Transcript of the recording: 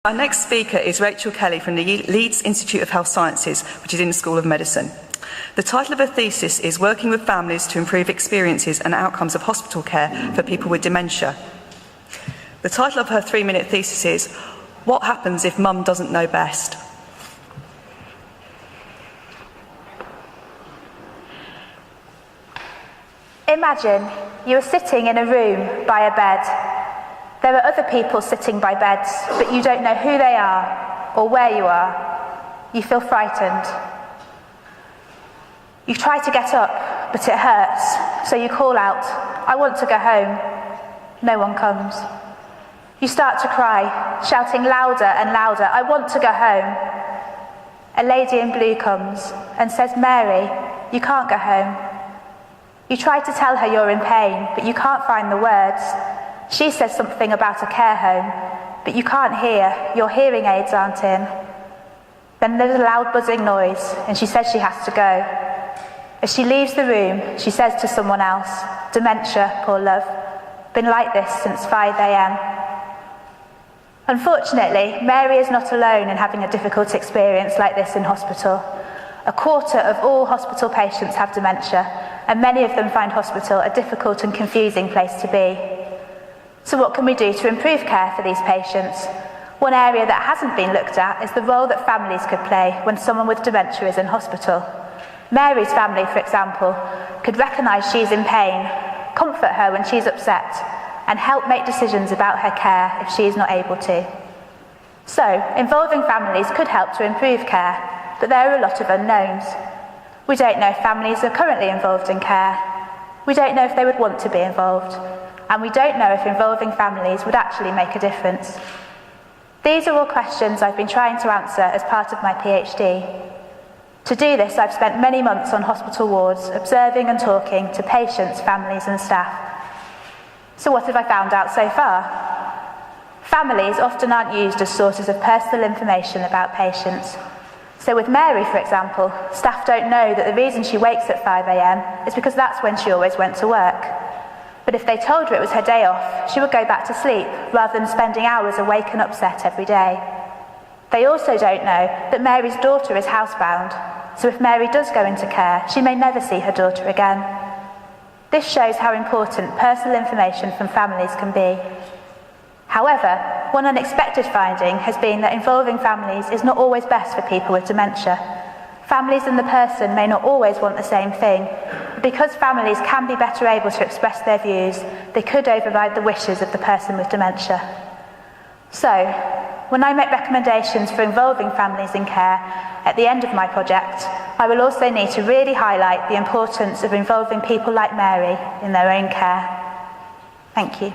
Our next speaker is Rachael Kelley from the Leeds Institute of Health Sciences, which is in the School of Medicine. The title of her thesis is Working with Families to Improve Experiences and Outcomes of Hospital Care for People with Dementia. The title of her 3-minute thesis is What Happens if Mum Doesn't Know Best? Imagine you are sitting in a room by a bed. There are other people sitting by beds, but you don't know who they are or where you are. You feel frightened. You try to get up, but it hurts, so you call out, "I want to go home." No one comes. You start to cry, shouting louder and louder, "I want to go home." A lady in blue comes and says, "Mary, you can't go home." You try to tell her you're in pain, but you can't find the words. She says something about a care home, but you can't hear, your hearing aids aren't in. Then there's a loud buzzing noise, and she says she has to go. As she leaves the room, she says to someone else, "Dementia, poor love, been like this since 5 a.m. Unfortunately, Mary is not alone in having a difficult experience like this in hospital. 1/4 of all hospital patients have dementia, and many of them find hospital a difficult and confusing place to be. So what can we do to improve care for these patients? One area that hasn't been looked at is the role that families could play when someone with dementia is in hospital. Mary's family, for example, could recognise she's in pain, comfort her when she's upset, and help make decisions about her care if she is not able to. So, involving families could help to improve care, but there are a lot of unknowns. We don't know if families are currently involved in care. We don't know if they would want to be involved. And we don't know if involving families would actually make a difference. These are all questions I've been trying to answer as part of my PhD. To do this, I've spent many months on hospital wards, observing and talking to patients, families and staff. So what have I found out so far? Families often aren't used as sources of personal information about patients. So with Mary, for example, staff don't know that the reason she wakes at 5 a.m. is because that's when she always went to work. But if they told her it was her day off, she would go back to sleep rather than spending hours awake and upset every day. They also don't know that Mary's daughter is housebound, so if Mary does go into care, she may never see her daughter again. This shows how important personal information from families can be. However, one unexpected finding has been that involving families is not always best for people with dementia. Families and the person may not always want the same thing, but because families can be better able to express their views, they could override the wishes of the person with dementia. So, when I make recommendations for involving families in care at the end of my project, I will also need to really highlight the importance of involving people like Mary in their own care. Thank you.